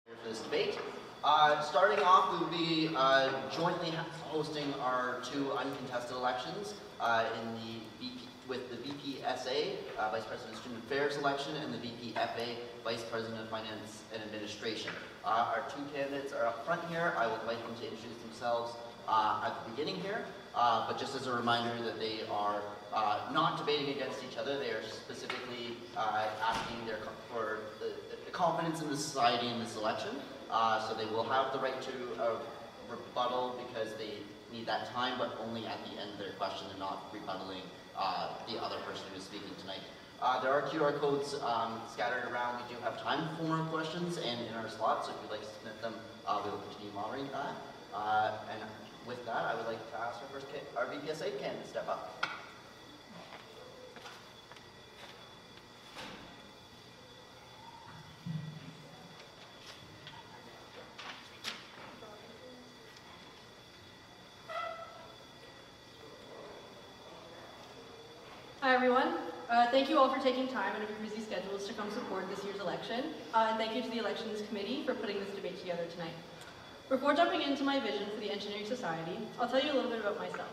For this debate. Starting off, we will be jointly hosting our two uncontested elections with the VPSA, Vice President of Student Affairs election, and the VPFA, Vice President of Finance and Administration. Our two candidates are up front here. I will invite them to introduce themselves at the beginning here, but just as a reminder that they are not debating against each other. They are specifically asking for the confidence in the society in this election. So they will have the right to rebuttal because they need that time, but only at the end of their question and not rebuttaling the other person who is speaking tonight. There are QR codes scattered around. We do have time for more questions and in our slots, so if you'd like to submit them, we will continue monitoring that. And with that, I would like to ask our VPSA candidate to step up. Hi everyone. Thank you all for taking time out of your busy schedules to come support this year's election. And thank you to the Elections Committee for putting this debate together tonight. Before jumping into my vision for the Engineering Society, I'll tell you a little bit about myself.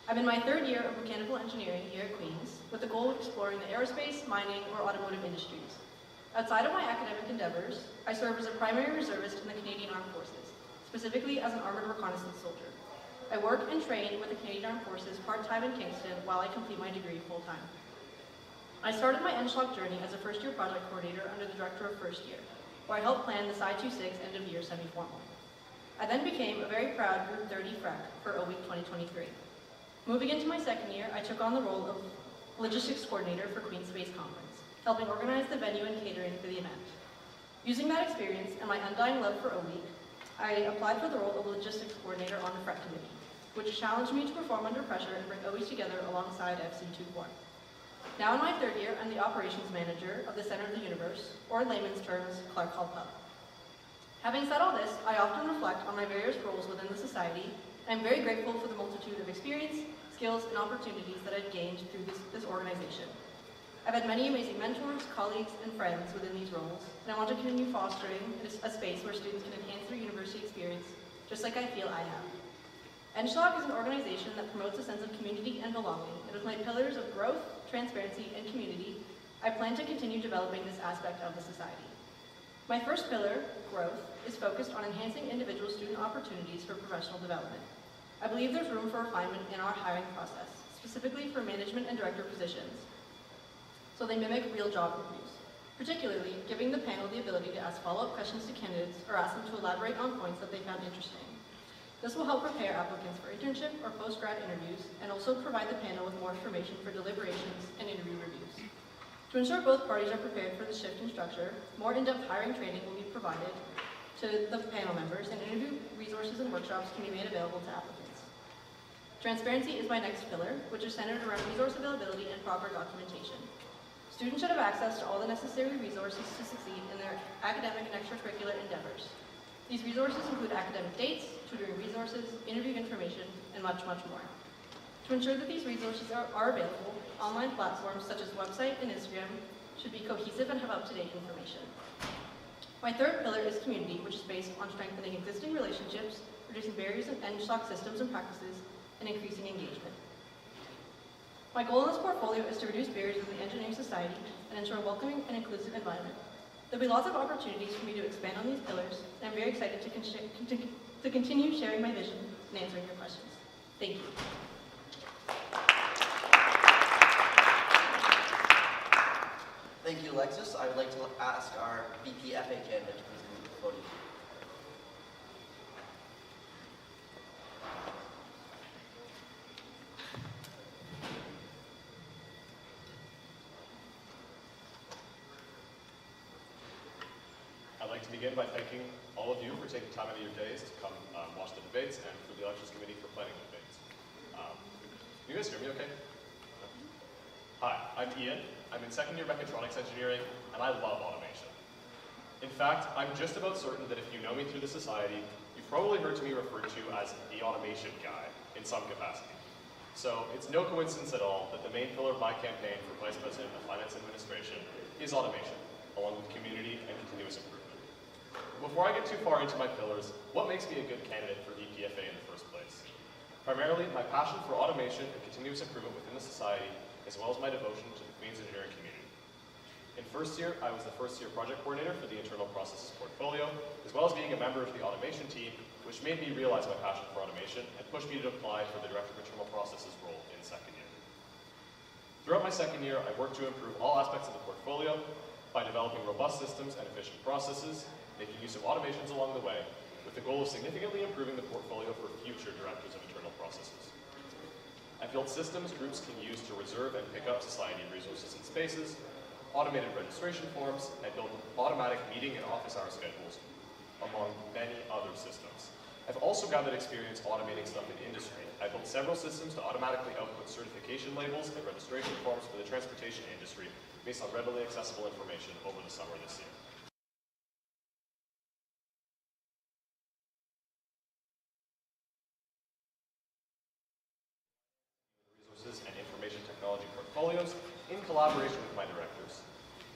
I'm in my third year of mechanical engineering here at Queen's with the goal of exploring the aerospace, mining, or automotive industries. Outside of my academic endeavors, I serve as a primary reservist in the Canadian Armed Forces, specifically as an armored reconnaissance soldier. I work and train with the Canadian Armed Forces part-time in Kingston while I complete my degree full-time. I started my NSHOC journey as a first-year project coordinator under the director of first year, where I helped plan the Sci-26 end-of-year semi-formal. I then became a very proud Group 30 FREC for OWEEK 2023. Moving into my second year, I took on the role of logistics coordinator for Queen's Space Conference, helping organize the venue and catering for the event. Using that experience and my undying love for OWEEK, I applied for the role of logistics coordinator on the FREC committee, which challenged me to perform under pressure and bring OWEEK together alongside FC24. Now in my third year, I'm the operations manager of the Center of the Universe, or in layman's terms, Clark Hall Pub. Having said all this, I often reflect on my various roles within the society, and I'm very grateful for the multitude of experience, skills, and opportunities that I've gained through this organization. I've had many amazing mentors, colleagues, and friends within these roles, and I want to continue fostering a space where students can enhance their university experience, just like I feel I have. NSHOC is an organization that promotes a sense of community and belonging, and with my pillars of growth, transparency, and community, I plan to continue developing this aspect of the society. My first pillar, growth, is focused on enhancing individual student opportunities for professional development. I believe there's room for refinement in our hiring process, specifically for management and director positions, so they mimic real job reviews, particularly giving the panel the ability to ask follow-up questions to candidates or ask them to elaborate on points that they found interesting. This will help prepare applicants for internship or post-grad interviews and also provide the panel with more information for deliberations and interview reviews. To ensure both parties are prepared for the shift in structure, more in-depth hiring training will be provided to the panel members, and interview resources and workshops can be made available to applicants. Transparency is my next pillar, which is centered around resource availability and proper documentation. Students should have access to all the necessary resources to succeed in their academic and extracurricular endeavors. These resources include academic dates, tutoring resources, interview information, and much, much more. To ensure that these resources are available, online platforms such as website and Instagram should be cohesive and have up-to-date information. My third pillar is community, which is based on strengthening existing relationships, reducing barriers in NSHOC systems and practices, and increasing engagement. My goal in this portfolio is to reduce barriers in the engineering society and ensure a welcoming and inclusive environment. There'll be lots of opportunities for me to expand on these pillars, and I'm very excited to continue sharing my vision and answering your questions. Thank you. Thank you, Alexis. I would like to ask our VPFA candidate to please come to the podium. I'd like to begin by thanking all of you for taking time out of your days to come watch the debates, and for the Elections Committee for planning the debates. Can you guys hear me okay? Hi, I'm Ian. I'm in second year mechatronics engineering, and I love automation. In fact, I'm just about certain that if you know me through the society, you've probably heard me referred to as the automation guy in some capacity. So it's no coincidence at all that the main pillar of my campaign for Vice President of Finance and Administration is automation, along with community and continuous improvement. before I get too far into my pillars, what makes me a good candidate for VPFA in the first place? Primarily, my passion for automation and continuous improvement within the society, as well as my devotion to the Queen's engineering community. In first year, I was the first year project coordinator for the internal processes portfolio, as well as being a member of the automation team, which made me realize my passion for automation and pushed me to apply for the director of internal processes role in second year. Throughout my second year, I worked to improve all aspects of the portfolio by developing robust systems and efficient processes, making use of automations along the way, with the goal of significantly improving the portfolio for future directors of internal processes. I built systems groups can use to reserve and pick up society resources and spaces, automated registration forms, and built automatic meeting and office hour schedules, among many other systems. I've also gathered experience automating stuff in industry. I built several systems to automatically output certification labels and registration forms for the transportation industry based on readily accessible information over the summer this year. Resources and information technology portfolios in collaboration with my directors,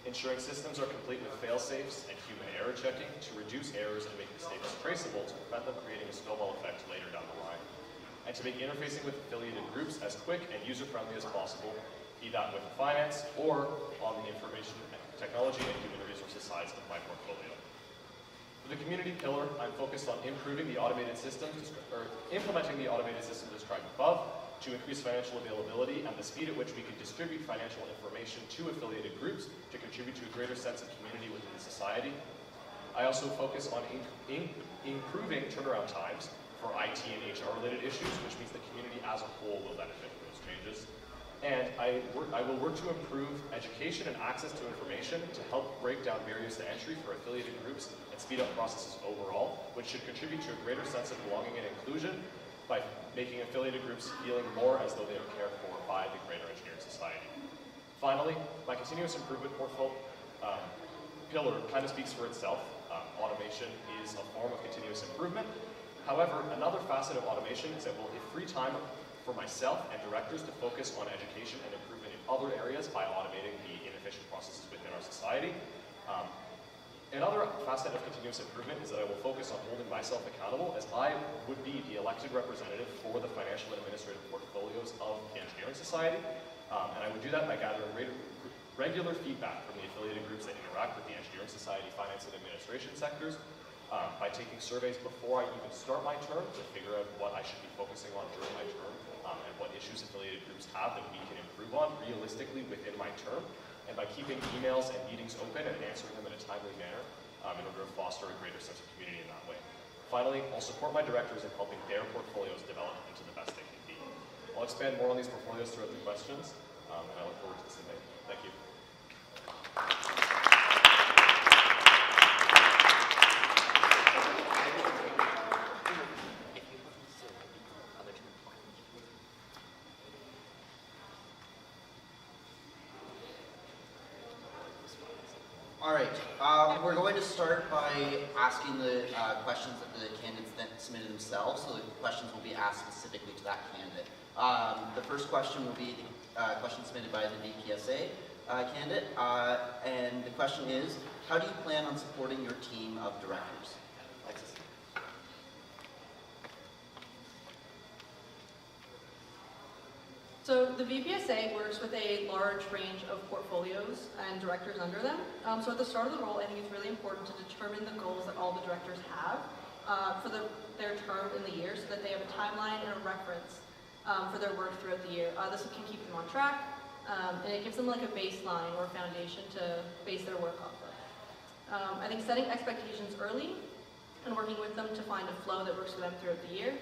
ensuring systems are complete with fail-safes and human error checking to reduce errors and make mistakes traceable to prevent them creating a snowball effect later down the line, and to make interfacing with affiliated groups as quick and user-friendly as possible, be that with finance or on the information technology and human resources sides of my portfolio. For the community pillar, I'm focused on improving the automated system, or implementing the automated system described above to increase financial availability and the speed at which we can distribute financial information to affiliated groups to contribute to a greater sense of community within society. I also focus on improving turnaround times for IT and HR related issues, which means the community as a whole will benefit from those changes. And I will work to improve education and access to information to help break down barriers to entry for affiliated groups and speed up processes overall, which should contribute to a greater sense of belonging and inclusion by making affiliated groups feeling more as though they are cared for by the greater engineering society. Finally, my continuous improvement pillar kind of speaks for itself. Automation is a form of continuous improvement. However, another facet of automation is that it will give free time for myself and directors to focus on education and improvement in other areas by automating the inefficient processes within our society. Another facet of continuous improvement is that I will focus on holding myself accountable, as I would be the elected representative for the financial and administrative portfolios of the Engineering Society. And I would do that by gathering regular feedback from the affiliated groups that interact with the Engineering Society finance and administration sectors, by taking surveys before I even start my term to figure out what I should be focusing on during my term, and what issues affiliated groups have that we can improve on realistically within my term, and by keeping emails and meetings open and answering them in a timely manner in order to foster a greater sense of community in that way. Finally, I'll support my directors in helping their portfolios develop into the best they can be. I'll expand more on these portfolios throughout the questions, and I look forward to this debate. Thank you. All right, we're going to start by asking the questions that the candidates then submitted themselves, so the questions will be asked specifically to that candidate. The first question will be the question submitted by the VPSA candidate, and the question is, how do you plan on supporting your team of directors? Alexis. So the VPSA works with a large range of portfolios and directors under them. So at the start of the role, I think it's really important to determine the goals that all the directors have for their term in the year, so that they have a timeline and a reference for their work throughout the year. This can keep them on track, and it gives them like a baseline or foundation to base their work off of. I think setting expectations early and working with them to find a flow that works for them throughout the year,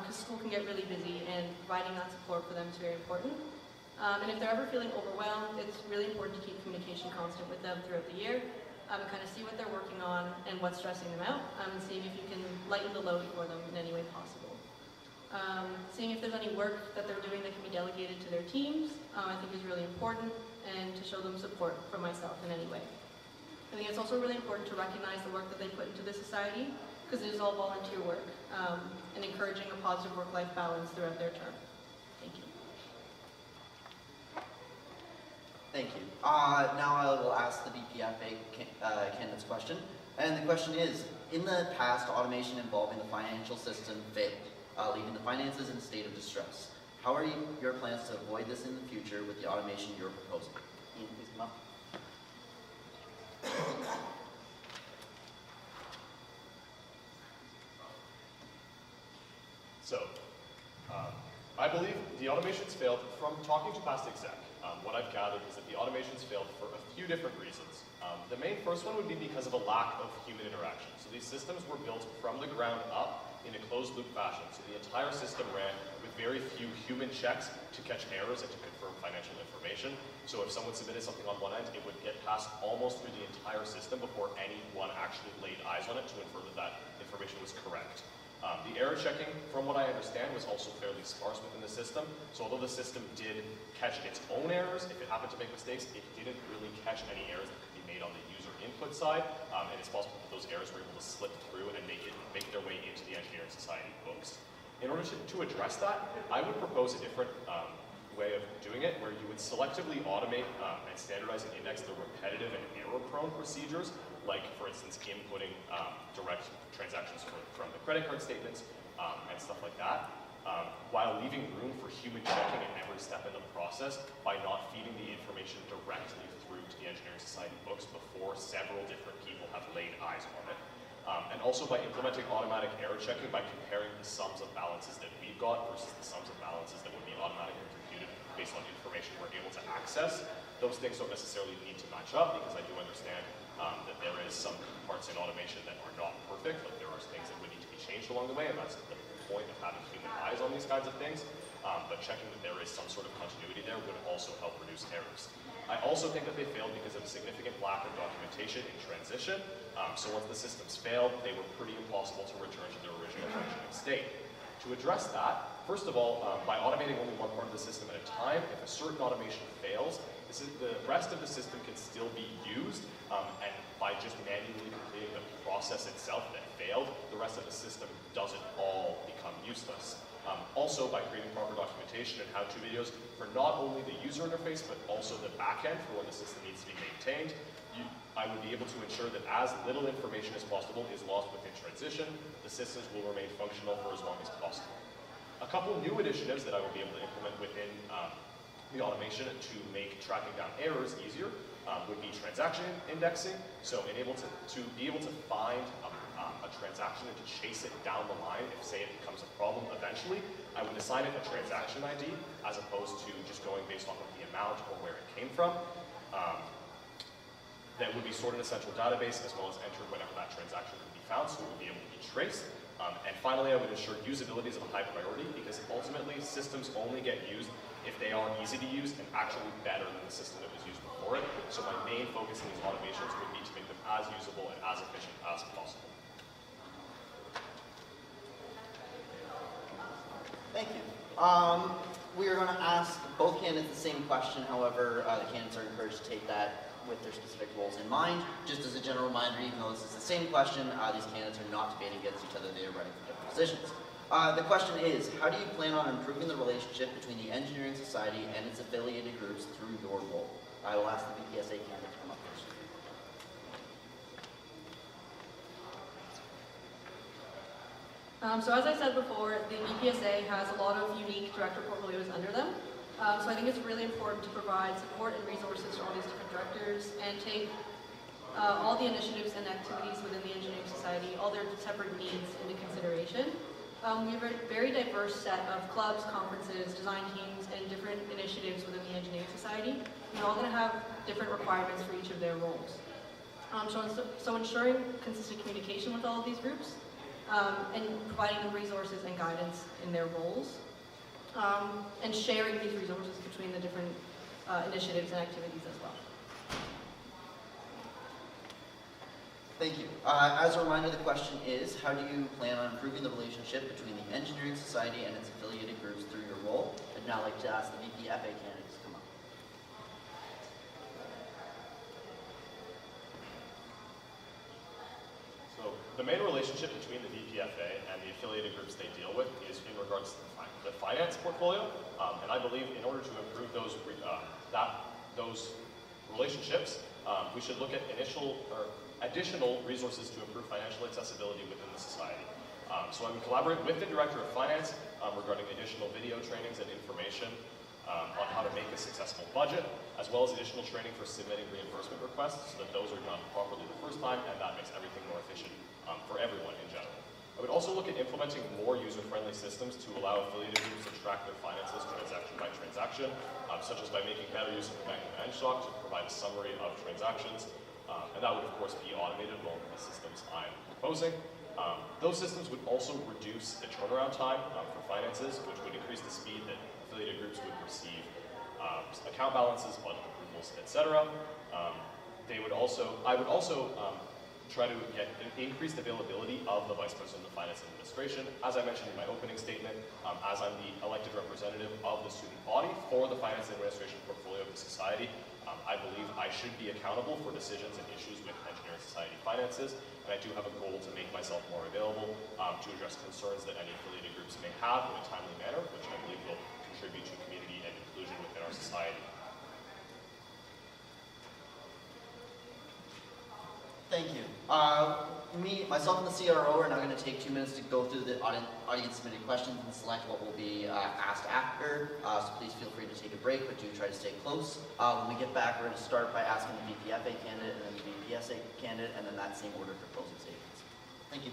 because school can get really busy, and providing that support for them is very important. And if they're ever feeling overwhelmed, it's really important to keep communication constant with them throughout the year, and kind of see what they're working on and what's stressing them out, and seeing if you can lighten the load for them in any way possible. Seeing if there's any work that they're doing that can be delegated to their teams, I think is really important, and to show them support from myself in any way. I think it's also really important to recognize the work that they put into the society, because it is all volunteer work, and encouraging a positive work-life balance throughout their term. Thank you. Thank you. Now I will ask the VPFA candidate's question. And the question is, in the past, automation involving the financial system failed, leaving the finances in a state of distress. How are your plans to avoid this in the future with the automation you're proposing? Ian, please come up. So, I believe the automations failed. From talking to past exec, what I've gathered is that the automations failed for a few different reasons. The main first one would be because of a lack of human interaction. So these systems were built from the ground up in a closed loop fashion. So the entire system ran with very few human checks to catch errors and to confirm financial information. So if someone submitted something on one end, it would get passed almost through the entire system before anyone actually laid eyes on it to infer that that information was correct. The error checking, from what I understand, was also fairly sparse within the system. So although the system did catch its own errors, if it happened to make mistakes, it didn't really catch any errors that could be made on the user input side. And it's possible that those errors were able to slip through and make their way into the Engineering Society books. In order to address that, I would propose a different way of doing it, where you would selectively automate and standardize and index the repetitive and error-prone procedures, like, for instance, inputting direct transactions from the credit card statements and stuff like that, while leaving room for human checking at every step in the process by not feeding the information directly through to the Engineering Society books before several different people have laid eyes on it. And also by implementing automatic error checking by comparing the sums of balances that we've got versus the sums of balances that would be automatically computed based on the information we're able to access. Those things don't necessarily need to match up, because I do understand that there is some parts in automation that are not perfect, but there are things that would need to be changed along the way, and that's the point of having human eyes on these kinds of things. But checking that there is some sort of continuity there would also help reduce errors. I also think that they failed because of a significant lack of documentation in transition. So once the systems failed, they were pretty impossible to return to their original functioning state. To address that, first of all, by automating only one part of the system at a time, if a certain automation fails, the rest of the system can still be used, and by just manually completing the process itself that failed, the rest of the system doesn't all become useless. Also, by creating proper documentation and how-to videos for not only the user interface, but also the back-end for when the system needs to be maintained, I would be able to ensure that as little information as possible is lost within transition, the systems will remain functional for as long as possible. A couple new initiatives that I will be able to implement within the automation to make tracking down errors easier would be transaction indexing. So be able to find a transaction and to chase it down the line if, say, it becomes a problem eventually. I would assign it a transaction ID as opposed to just going based off of the amount or where it came from. That would be stored in a central database as well as entered whenever that transaction can be found, so it would be able to be traced. And finally, I would ensure usability is of a high priority, because ultimately systems only get used if they are easy to use and actually better than the system that was used before it. So my main focus in these automations would be to make them as usable and as efficient as possible. Thank you. We are going to ask both candidates the same question. However, the candidates are encouraged to take that with their specific roles in mind. Just as a general reminder, even though this is the same question, these candidates are not debating against each other. They are running for different positions. The question is, how do you plan on improving the relationship between the Engineering Society and its affiliated groups through your role? I will ask the BPSA candidate to come up first. So as I said before, the BPSA has a lot of unique director portfolios under them. So I think it's really important to provide support and resources to all these different directors and take all the initiatives and activities within the Engineering Society, all their separate needs into consideration. We have a very diverse set of clubs, conferences, design teams, and different initiatives within the Engineering Society. They're all going to have different requirements for each of their roles. So ensuring consistent communication with all of these groups and providing them resources and guidance in their roles. And sharing these resources between the different initiatives and activities as well. Thank you. As a reminder, the question is, how do you plan on improving the relationship between the Engineering Society and its affiliated groups through your role? I'd now like to ask the VPFA candidates to come up. So the main relationship between the VPFA and the affiliated groups they deal with is in regards to the finance portfolio, and I believe in order to improve those relationships, we should look at additional resources to improve financial accessibility within the society. So I'm collaborating with the Director of Finance regarding additional video trainings and information on how to make a successful budget, as well as additional training for submitting reimbursement requests so that those are done properly the first time, and that makes everything more efficient for everyone in general. I would also look at implementing more user-friendly systems to allow affiliated groups to track their finances transaction by transaction, such as by making better use of the Bank of Manitowoc to provide a summary of transactions. And that would, of course, be automated along with the systems I'm proposing. Those systems would also reduce the turnaround time for finances, which would increase the speed that affiliated groups would receive account balances, budget approvals, etc. I would also try to get increased availability of the Vice President of Finance and Administration. As I mentioned in my opening statement, as I'm the elected representative of the student body for the Finance and Administration portfolio of the Society, I believe I should be accountable for decisions and issues with Engineering Society finances, and I do have a goal to make myself more available to address concerns that any affiliated groups may have in a timely manner, which I believe will contribute to community and inclusion within our society. Thank you. Myself and the CRO are now going to take 2 minutes to go through the audience submitted questions and select what will be asked after. So please feel free to take a break, but do try to stay close. When we get back, we're going to start by asking the VPFA candidate and then the VPSA candidate, and then that same order for closing statements. Thank you.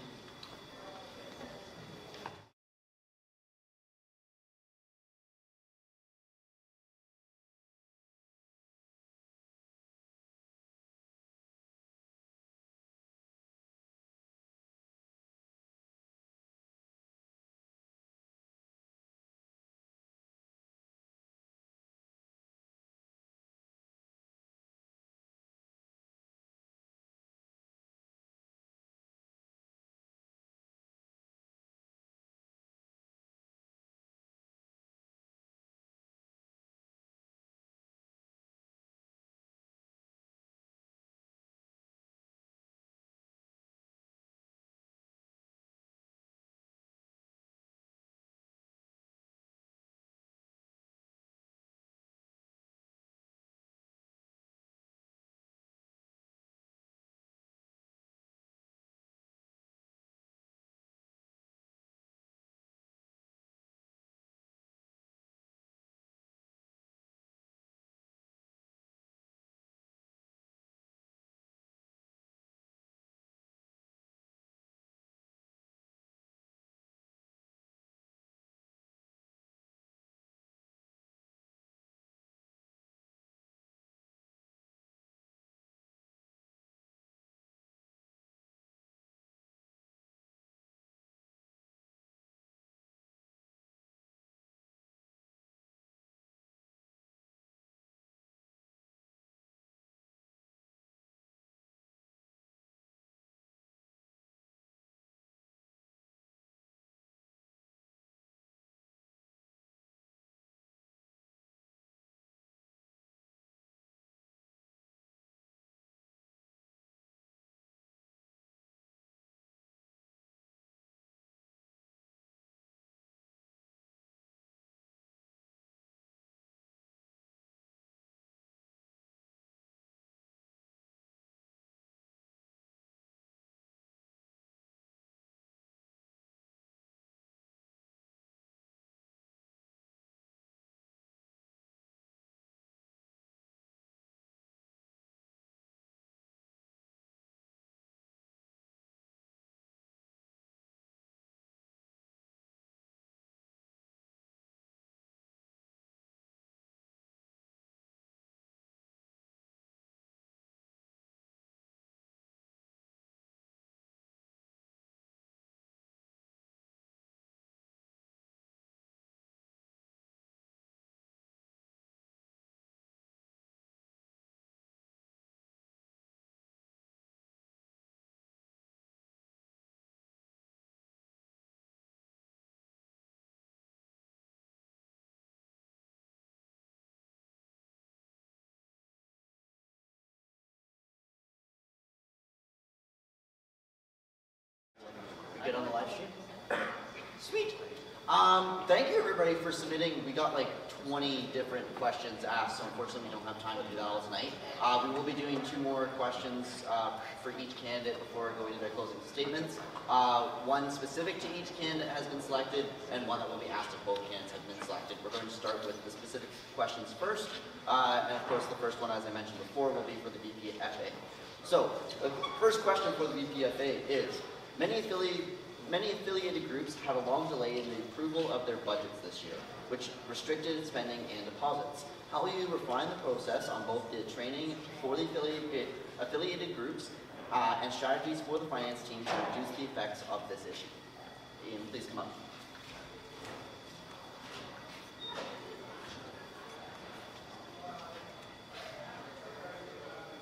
Get on the live stream? Sweet. Thank you everybody for submitting. We got like 20 different questions asked, so unfortunately we don't have time to do that all tonight. We will be doing 2 more questions for each candidate before going to their closing statements. One specific to each candidate has been selected, and one that will be asked if both candidates have been selected. We're going to start with the specific questions first, and of course the first one, as I mentioned before, will be for the VPFA. So, the first question for the VPFA is, many affiliated groups have a long delay in the approval of their budgets this year, which restricted spending and deposits. How will you refine the process on both the training for the affiliated groups and strategies for the finance team to reduce the effects of this issue? Ian, please come up.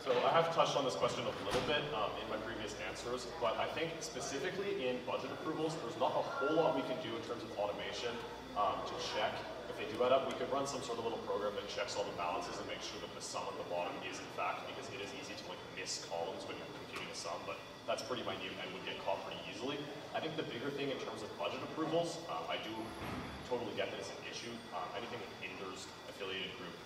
So I have touched on this question a little bit in my previous answers, but I think specifically in budget approvals, there's not a whole lot we can do in terms of automation to check if they do add up. We could run some sort of little program that checks all the balances and makes sure that the sum at the bottom is in fact, because it is easy to like miss columns when you're computing a sum, but that's pretty minute and would get caught pretty easily. I think the bigger thing in terms of budget approvals, I do totally get that it's an issue. Anything that hinders affiliated group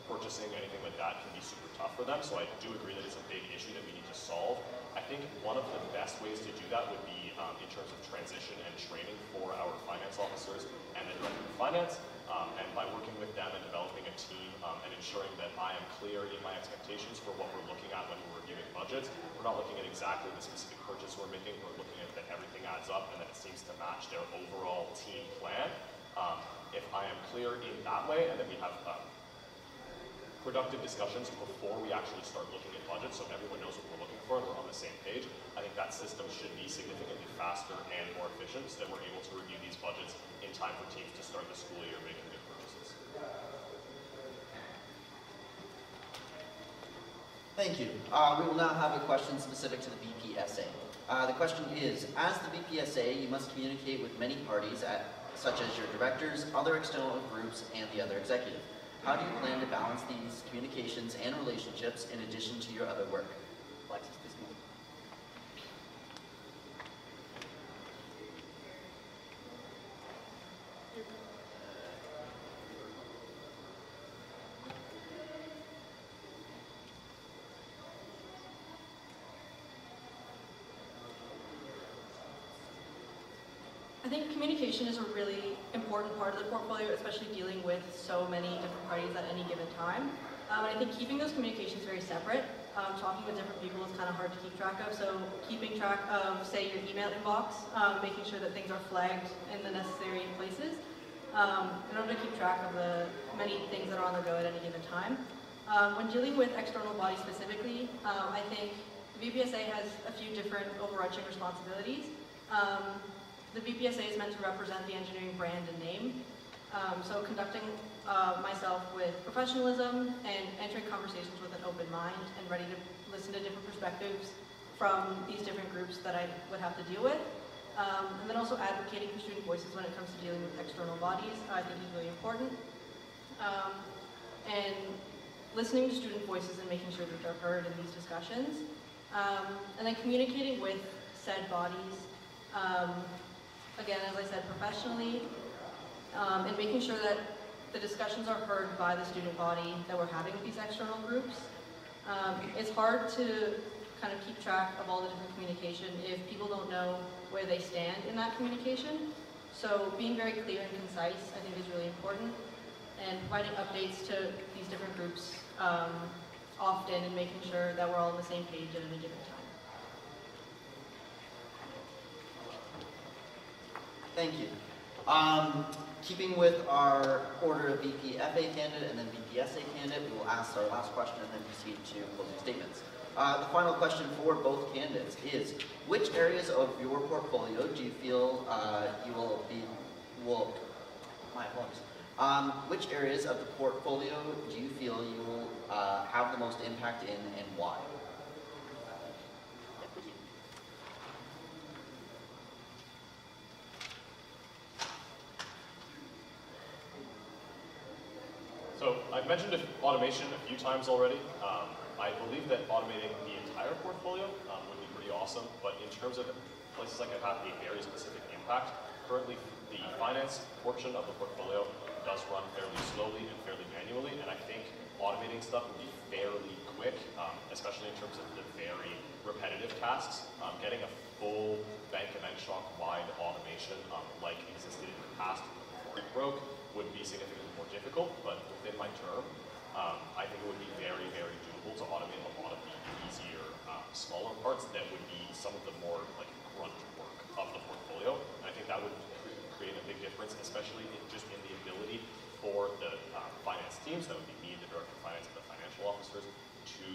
purchasing, anything like that can be super tough for them, so I do agree that it's a big issue that we need to solve. I think one of the best ways to do that would be in terms of transition and training for our finance officers and the director of finance, and by working with them and developing a team and ensuring that I am clear in my expectations for what we're looking at when we're reviewing budgets. We're not looking at exactly the specific purchase we're making, we're looking at that everything adds up and that it seems to match their overall team plan. If I am clear in that way, and then we have productive discussions before we actually start looking at budgets so everyone knows what we're looking for and we're on the same page, I think that system should be significantly faster and more efficient so that we're able to review these budgets in time for teams to start the school year making good purchases. Thank you. We will now have a question specific to the BPSA. The question is, as the BPSA, you must communicate with many parties such as your directors, other external groups, and the other executive. How do you plan to balance these communications and relationships in addition to your other work? Alexis, please come on. I think communication is a really important part of the portfolio, especially dealing with so many different parties at any given time. And I think keeping those communications very separate, talking with different people is kind of hard to keep track of. So keeping track of, say, your email inbox, making sure that things are flagged in the necessary places, in order to keep track of the many things that are on the go at any given time. When dealing with external bodies specifically, I think the VPSA has a few different overarching responsibilities. The VPSA is meant to represent the engineering brand and name. So conducting myself with professionalism and entering conversations with an open mind and ready to listen to different perspectives from these different groups that I would have to deal with. And then also advocating for student voices when it comes to dealing with external bodies, I think is really important. And listening to student voices and making sure that they're heard in these discussions. And then communicating with said bodies. Again, as I said, professionally, and making sure that the discussions are heard by the student body that we're having with these external groups. It's hard to kind of keep track of all the different communication if people don't know where they stand in that communication. So being very clear and concise, I think, is really important, and providing updates to these different groups often and making sure that we're all on the same page at any given time. Thank you. Keeping with our order of VPFA candidate and then VPSA candidate, we will ask our last question and then proceed to closing statements. The final question for both candidates is, which areas of your portfolio do you feel which areas of the portfolio do you feel you will have the most impact in and why? So I've mentioned automation a few times already. I believe that automating the entire portfolio would be pretty awesome, but in terms of places like I have a very specific impact, Currently, the finance portion of the portfolio does run fairly slowly and fairly manually, and I think automating stuff would be fairly quick, especially in terms of the very repetitive tasks. Getting a full Bank of NSHOC-wide automation like existed in the past before it broke would be significantly more difficult, but within my term, I think it would be very, very doable to automate a lot of the easier, smaller parts that would be some of the more like grunt work of the portfolio. And I think that would create a big difference, especially just in the ability for the finance teams, that would be me, the director of finance, and the financial officers, to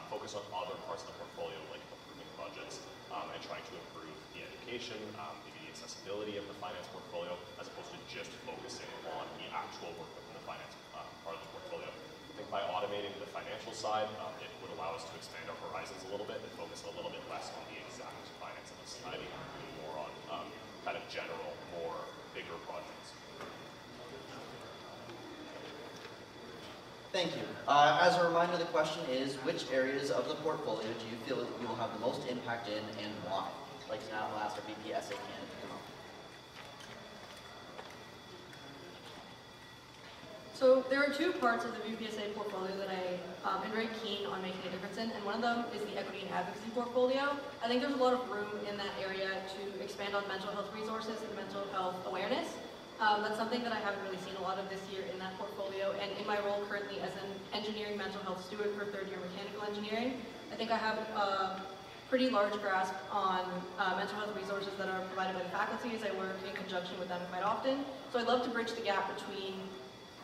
focus on other parts of the portfolio, like approving budgets and trying to improve the education, maybe the accessibility of the finance portfolio, as opposed to just focusing on the actual work within the finance part of the portfolio. I think by automating the financial side, it would allow us to expand our horizons a little bit and focus a little bit less on the exact finance of the society, and more on kind of general, more bigger projects. Thank you. As a reminder, the question is, which areas of the portfolio do you feel that you will have the most impact in and why? I'd like to now ask our BPSA candidate to come up. So there are two parts of the BPSA portfolio that I am very keen on making a difference in, and one of them is the equity and advocacy portfolio. I think there's a lot of room in that area to expand on mental health resources and mental health awareness. That's something that I haven't really seen a lot of this year in that portfolio, and in my role currently as an engineering mental health steward for third-year mechanical engineering, I think I have a pretty large grasp on mental health resources that are provided by the faculty, as I work in conjunction with them quite often. So I'd love to bridge the gap between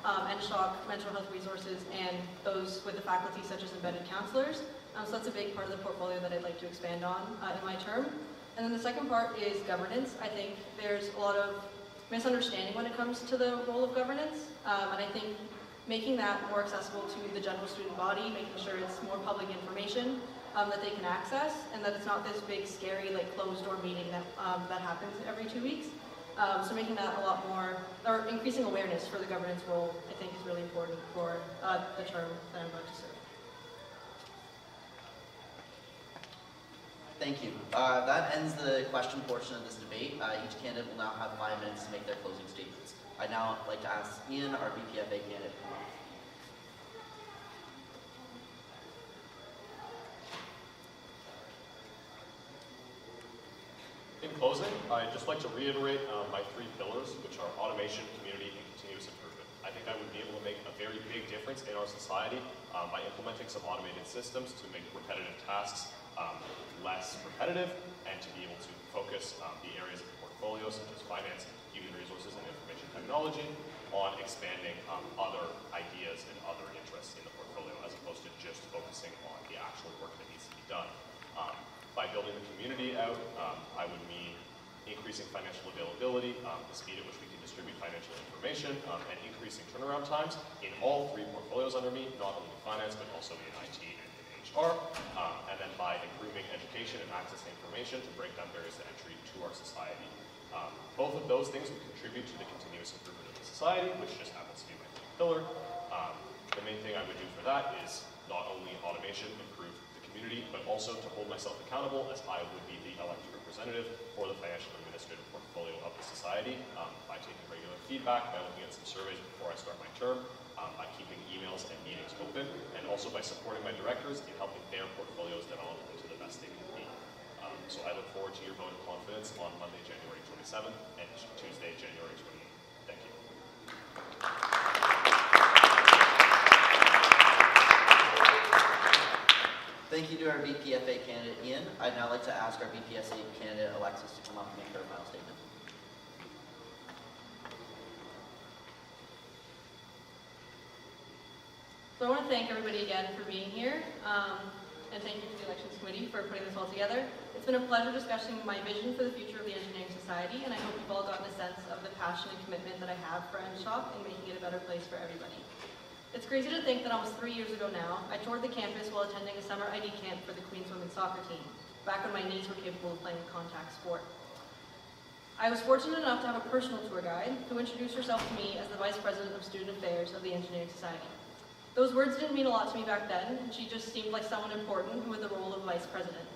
NSHOC mental health resources and those with the faculty, such as embedded counselors. So that's a big part of the portfolio that I'd like to expand on in my term. And then the second part is governance. I think there's a lot of misunderstanding when it comes to the role of governance, and I think making that more accessible to the general student body, making sure it's more public information that they can access, and that it's not this big, scary, like closed-door meeting that that happens every 2 weeks. So making that a lot more, or increasing awareness for the governance role, I think is really important for the term that I'm about to serve. Thank you. That ends the question portion of this debate. Each candidate will now have 5 minutes to make their closing statements. I'd now like to ask Ian, our BPFA candidate, to come up. In closing, I'd just like to reiterate my 3 pillars, which are automation, community, and continuous improvement. I think I would be able to make a very big difference in our society by implementing some automated systems to make repetitive tasks less repetitive, and to be able to focus the areas of the portfolio, such as finance, human resources, and information technology, on expanding other ideas and other interests in the portfolio, as opposed to just focusing on the actual work that needs to be done. By building the community out, I would mean increasing financial availability, the speed at which we can distribute financial information, and increasing turnaround times in all 3 portfolios under me, not only finance, but also in IT and in HR. And then by improving education and access to information to break down barriers to entry to our society. Both of those things would contribute to the continuous improvement of the society, which just happens to be my 3rd pillar. The main thing I would do for that is not only automation, improve the community, but also to hold myself accountable, as I would be the elected representative for the financial and administrative portfolio of the society, by taking regular feedback, by looking at some surveys before I start my term, by keeping emails and meetings open, and also by supporting my directors in helping their portfolios develop into the best they can be. So I look forward to your vote of confidence on Monday, January 27th, and Tuesday, January 28th. Thank you. Thank you to our BPFA candidate, Ian. I'd now like to ask our BPSA candidate, Alexis, to come up and make her final statement. So I want to thank everybody again for being here, and thank you to the Elections Committee for putting this all together. It's been a pleasure discussing my vision for the future of the engineering society, and I hope you've all gotten a sense of the passion and commitment that I have for NSHOC and making it a better place for everybody. It's crazy to think that almost 3 years ago now, I toured the campus while attending a summer ID camp for the Queens women's soccer team, back when my knees were capable of playing contact sport. I was fortunate enough to have a personal tour guide who introduced herself to me as the Vice President of Student Affairs of the Engineering Society. Those words didn't mean a lot to me back then, and she just seemed like someone important who had the role of Vice President.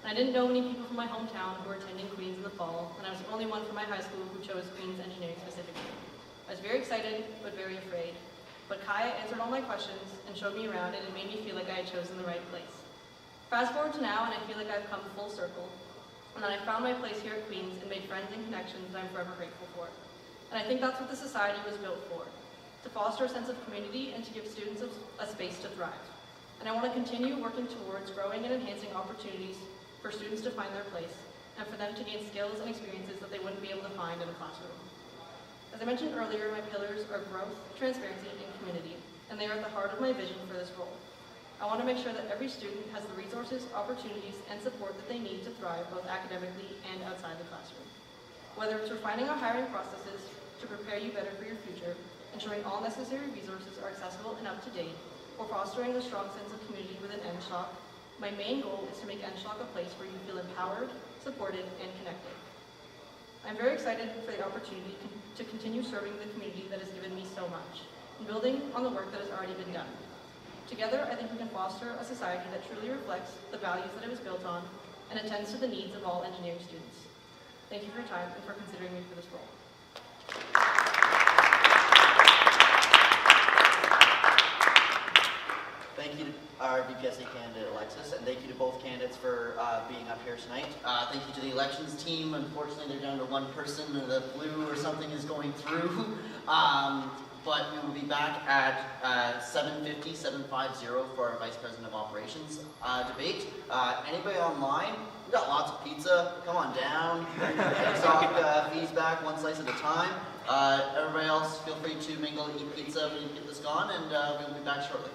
And I didn't know many people from my hometown who were attending Queens in the fall, and I was the only one from my high school who chose Queens Engineering specifically. I was very excited, but very afraid. But Kaya answered all my questions and showed me around, and it made me feel like I had chosen the right place. Fast forward to now, and I feel like I've come full circle, and that I found my place here at Queens and made friends and connections that I'm forever grateful for. And I think that's what the society was built for, to foster a sense of community and to give students a space to thrive. And I want to continue working towards growing and enhancing opportunities for students to find their place, and for them to gain skills and experiences that they wouldn't be able to find in a classroom. As I mentioned earlier, my pillars are growth, transparency, and community, and they are at the heart of my vision for this role. I want to make sure that every student has the resources, opportunities, and support that they need to thrive both academically and outside the classroom. Whether it's refining our hiring processes to prepare you better for your future, ensuring all necessary resources are accessible and up to date, or fostering a strong sense of community within NSHOC, my main goal is to make NSHOC a place where you feel empowered, supported, and connected. I'm very excited for the opportunity to continue serving the community that has given me so much, and building on the work that has already been done. Together, I think we can foster a society that truly reflects the values that it was built on and attends to the needs of all engineering students. Thank you for your time and for considering me for this role. Thank you to our BPSA candidate Alexis, and thank you to both candidates for being up here tonight. Thank you to the elections team. Unfortunately, they're down to one person, the flu or something is going through. But we will be back at 7:50 for our Vice President of Operations debate. Anybody online? We've got lots of pizza. Come on down. Stock fees back one slice at a time. Everybody else, feel free to mingle, eat pizza when you get this gone, and we'll be back shortly.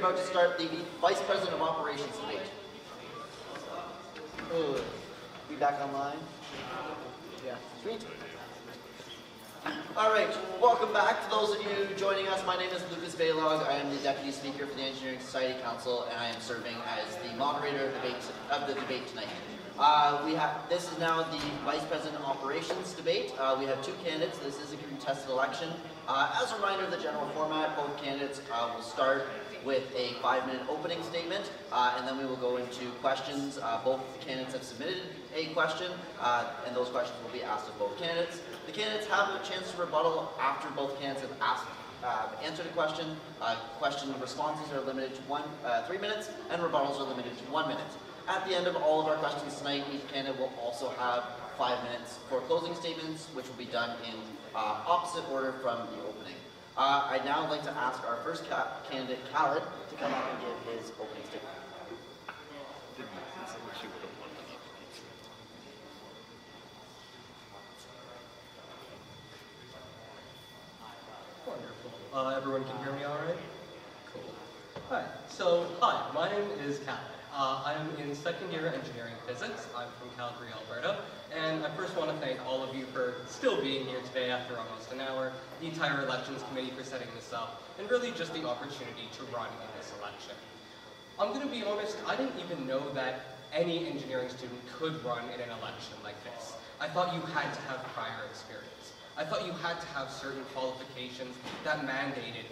about to start the Vice President of Operations debate. Be back online? Yeah, sweet. All right, welcome back to those of you joining us. My name is Lucas Baylog. I am the Deputy Speaker for the Engineering Society Council, and I am serving as the moderator of the debate tonight. This is now the Vice President of Operations debate. We have two candidates. This is a contested election. As a reminder of the general format, both candidates will start with a 5-minute opening statement, and then we will go into questions. Both candidates have submitted a question, and those questions will be asked of both candidates. The candidates have a chance to rebuttal after both candidates have answered a question. Question responses are limited to 3 minutes, and rebuttals are limited to 1 minute. At the end of all of our questions tonight, each candidate will also have 5 minutes for closing statements, which will be done in opposite order from the opening. I'd now like to ask our first candidate, Khaled, to come up and give his opening statement. Wonderful. Everyone can hear me all right? Cool. All right. Hi, my name is Khaled. I'm in second year engineering physics. I'm from Calgary, Alberta. And I first want to thank all of you for still being here today after almost an hour, the entire elections committee for setting this up, and really just the opportunity to run in this election. I'm going to be honest, I didn't even know that any engineering student could run in an election like this. I thought you had to have prior experience. I thought you had to have certain qualifications that mandated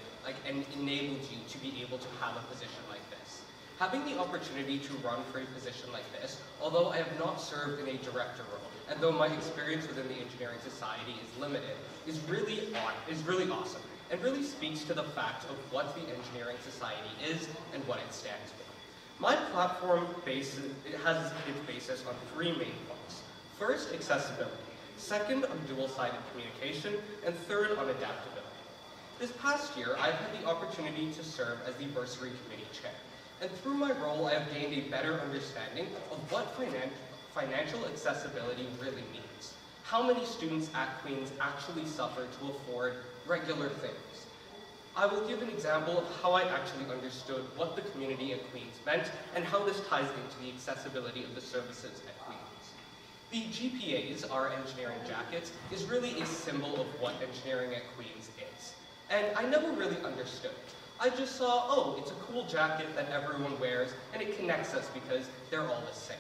and enabled you to be able to have a position like this. Having the opportunity to run for a position like this, although I have not served in a director role, and though my experience within the Engineering Society is limited, is really awesome, and really speaks to the fact of what the Engineering Society is and what it stands for. My platform has its basis on 3 main points. First, accessibility. Second, on dual-sided communication, and third, on adaptability. This past year, I've had the opportunity to serve as the Bursary Committee Chair. And through my role, I have gained a better understanding of what financial accessibility really means. How many students at Queen's actually suffer to afford regular things? I will give an example of how I actually understood what the community at Queen's meant and how this ties into the accessibility of the services at Queen's. The GPAs, our engineering jackets, is really a symbol of what engineering at Queen's is. And I never really understood it. I just saw, oh, it's a cool jacket that everyone wears, and it connects us because they're all the same.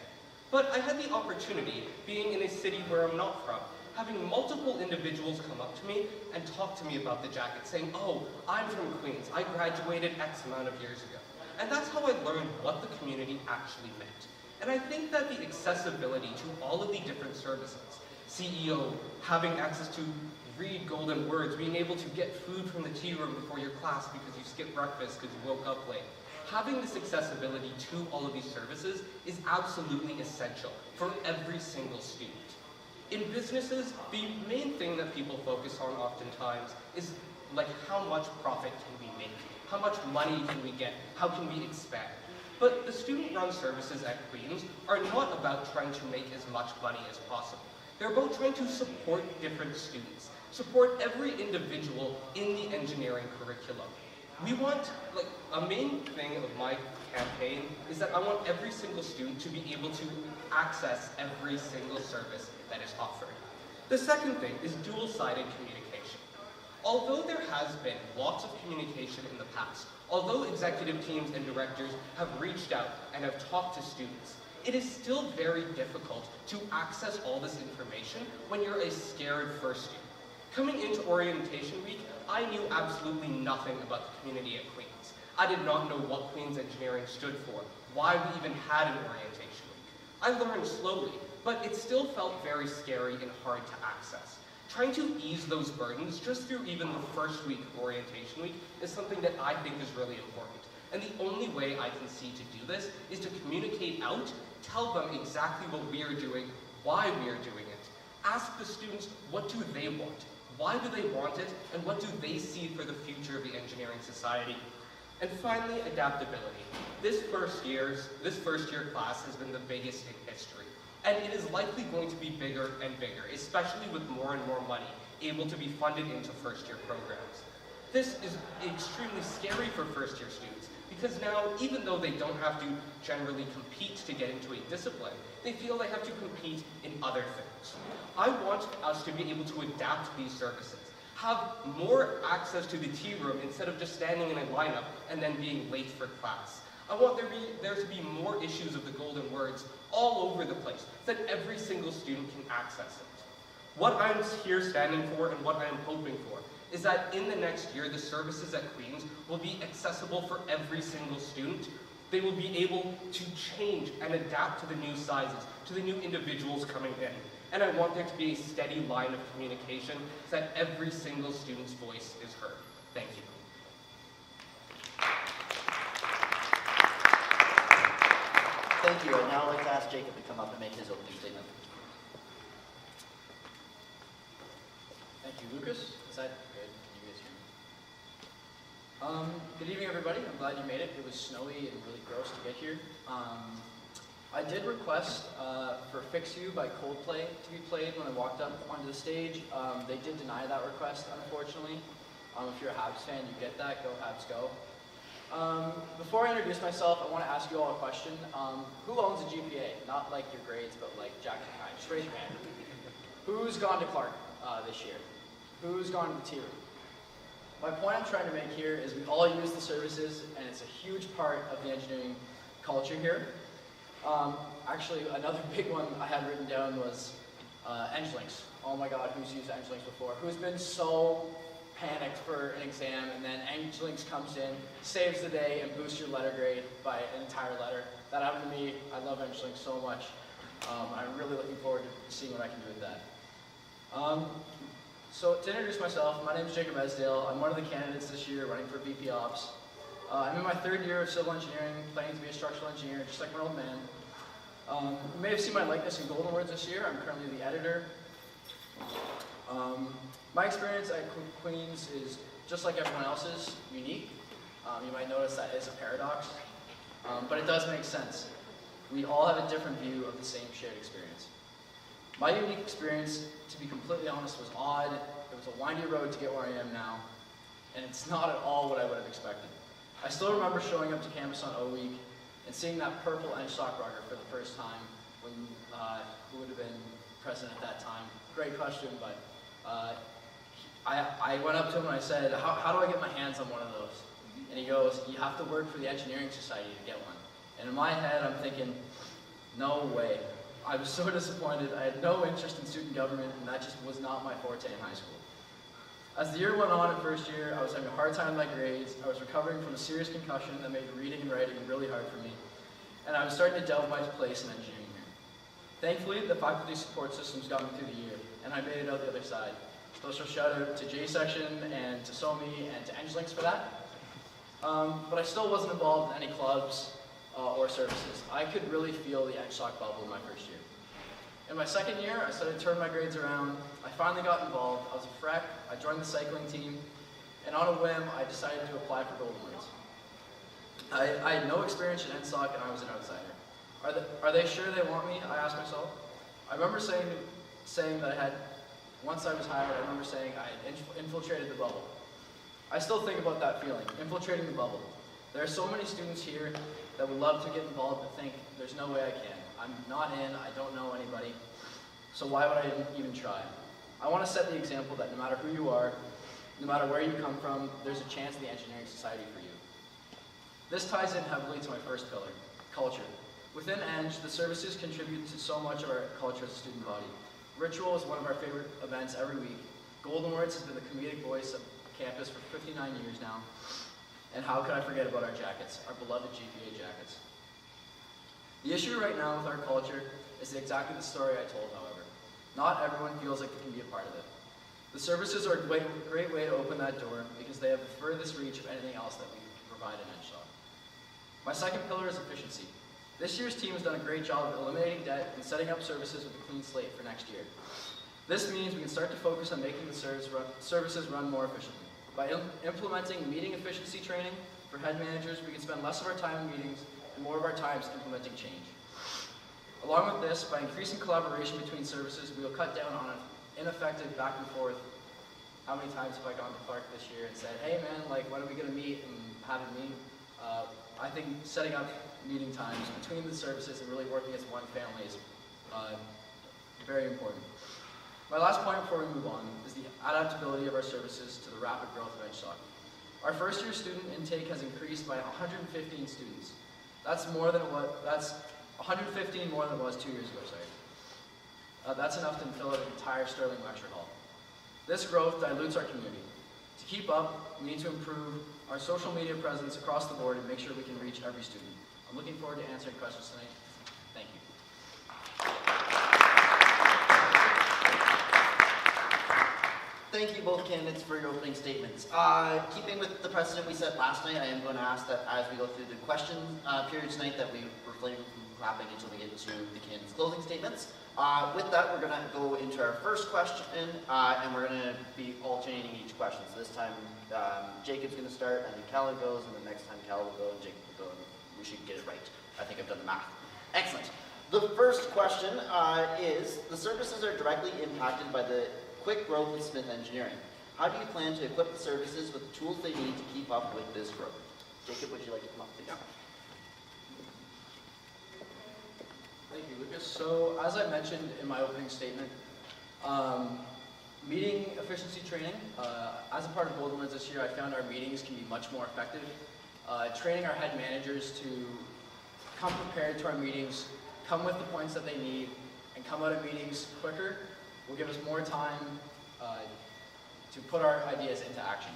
But I had the opportunity, being in a city where I'm not from, having multiple individuals come up to me and talk to me about the jacket, saying, oh, I'm from Queens, I graduated X amount of years ago. And that's how I learned what the community actually meant. And I think that the accessibility to all of the different services, CEO, having access to read golden words, being able to get food from the tea room before your class because you skipped breakfast because you woke up late. Having this accessibility to all of these services is absolutely essential for every single student. In businesses, the main thing that people focus on oftentimes is how much profit can we make? How much money can we get? How can we expand? But the student-run services at Queen's are not about trying to make as much money as possible. They're about trying to support different students, support every individual in the engineering curriculum. We want, a main thing of my campaign is that I want every single student to be able to access every single service that is offered. The second thing is dual-sided communication. Although there has been lots of communication in the past, although executive teams and directors have reached out and have talked to students, it is still very difficult to access all this information when you're a scared first year. Coming into orientation week, I knew absolutely nothing about the community at Queen's. I did not know what Queen's Engineering stood for, why we even had an orientation week. I learned slowly, but it still felt very scary and hard to access. Trying to ease those burdens just through even the first week of orientation week is something that I think is really important. And the only way I can see to do this is to communicate out, tell them exactly what we are doing, why we are doing it. Ask the students, what do they want? Why do they want it? And what do they see for the future of the engineering society? And finally, adaptability. This first year class has been the biggest in history. And it is likely going to be bigger and bigger, especially with more and more money able to be funded into first-year programs. This is extremely scary for first-year students, because now, even though they don't have to generally compete to get into a discipline, they feel they have to compete in other things. I want us to be able to adapt these services, have more access to the tea room instead of just standing in a lineup and then being late for class. I want there to be more issues of the golden words all over the place, so that every single student can access it. What I'm here standing for and what I am hoping for is that in the next year, the services at Queen's will be accessible for every single student. They will be able to change and adapt to the new sizes, to the new individuals coming in. And I want there to be a steady line of communication so that every single student's voice is heard. Thank you. Thank you. And now I'd like to ask Jacob to come up and make his opening statement. Thank you, Lucas. Is that good? Can you guys hear me? Good evening, everybody. I'm glad you made it. It was snowy and really gross to get here. I did request for Fix You by Coldplay to be played when I walked up onto the stage. They did deny that request, unfortunately. If you're a Habs fan, you get that. Go Habs, go. Before I introduce myself, I want to ask you all a question. Who owns a GPA? Not like your grades, but like Jack and Kai. Just raise your hand. Who's gone to Clark this year? Who's gone to the tea room? My point I'm trying to make here is we all use the services, and it's a huge part of the engineering culture here. Actually, another big one I had written down was EngLinks. Oh my god, who's used EngLinks before? Who's been so panicked for an exam, and then EngLinks comes in, saves the day, and boosts your letter grade by an entire letter? That happened to me. I love EngLinks so much. I'm really looking forward to seeing what I can do with that. So to introduce myself, my name is Jacob Esdale. I'm one of the candidates this year running for VP Ops. I'm in my third year of civil engineering, planning to be a structural engineer, just like my old man. You may have seen my likeness in Golden Words this year. I'm currently the editor. My experience at Queen's is, just like everyone else's, unique. You might notice that is a paradox, but it does make sense. We all have a different view of the same shared experience. My unique experience, to be completely honest, was odd. It was a windy road to get where I am now, and it's not at all what I would have expected. I still remember showing up to campus on O Week and seeing that purple Stockrocker for the first time, when who would have been president at that time. Great question, but I went up to him and I said, how do I get my hands on one of those? And he goes, you have to work for the Engineering Society to get one. And in my head, I'm thinking, no way. I was so disappointed. I had no interest in student government, and that just was not my forte in high school. As the year went on in first year, I was having a hard time with my grades. I was recovering from a serious concussion that made reading and writing really hard for me. And I was starting to delve my place in engineering here. Thankfully, the faculty support systems got me through the year, and I made it out the other side. Special shout out to J-Section and to SOMI and to EngLinks for that. But I still wasn't involved in any clubs or services. I could really feel the EngSoc bubble in my first year. In my second year, I started to turn my grades around. I finally got involved. I was a FREC. I joined the cycling team. And on a whim, I decided to apply for Golden Words. I had no experience in EngSoc, and I was an outsider. Are they sure they want me? I asked myself. I remember saying that I had, once I was hired, I remember saying I had infiltrated the bubble. I still think about that feeling, infiltrating the bubble. There are so many students here that would love to get involved but think, there's no way I can. I'm not in, I don't know anybody, so why would I even try? I want to set the example that no matter who you are, no matter where you come from, there's a chance in the Engineering Society for you. This ties in heavily to my first pillar, culture. Within Eng, the services contribute to so much of our culture as a student body. Ritual is one of our favorite events every week. Golden Words has been the comedic voice of campus for 59 years now. And how could I forget about our jackets, our beloved GPA jackets? The issue right now with our culture is exactly the story I told, however. Not everyone feels like they can be a part of it. The services are a great way to open that door because they have the furthest reach of anything else that we provide in EngSoc. My second pillar is efficiency. This year's team has done a great job of eliminating debt and setting up services with a clean slate for next year. This means we can start to focus on making the services run more efficiently. By implementing meeting efficiency training for head managers, we can spend less of our time in meetings and more of our time implementing change. Along with this, by increasing collaboration between services, we will cut down on ineffective back and forth how many times have I gone to Clark this year and said, hey man, like when are we gonna meet and have a meeting? I think setting up meeting times between the services and really working as one family is very important. My last point before we move on is the adaptability of our services to the rapid growth of EdgeSoc. Our first year student intake has increased by 115 students. That's 115 more than it was 2 years ago, sorry. That's enough to fill out an entire Sterling lecture hall. This growth dilutes our community. To keep up, we need to improve our social media presence across the board and make sure we can reach every student. I'm looking forward to answering questions tonight. Thank you. Thank you both candidates for your opening statements. Keeping with the precedent we set last night, I am going to ask that as we go through the question period tonight that we refrain from clapping until we get to the candidates' closing statements. With that, we're going to go into our first question, and we're going to be alternating each question. So this time, Jacob's going to start, and then Callie goes, and the next time Callie will go, and Jacob will go, and we should get it right. I think I've done the math. Excellent. The first question is, the services are directly impacted by the quick growth of Smith Engineering. How do you plan to equip the services with the tools they need to keep up with this growth? Jacob, would you like to come up, please? Thank you, Lucas. So, as I mentioned in my opening statement, meeting efficiency training. As a part of Golden Words this year, I found our meetings can be much more effective. Training our head managers to come prepared to our meetings, come with the points that they need, and come out of meetings quicker will give us more time to put our ideas into action.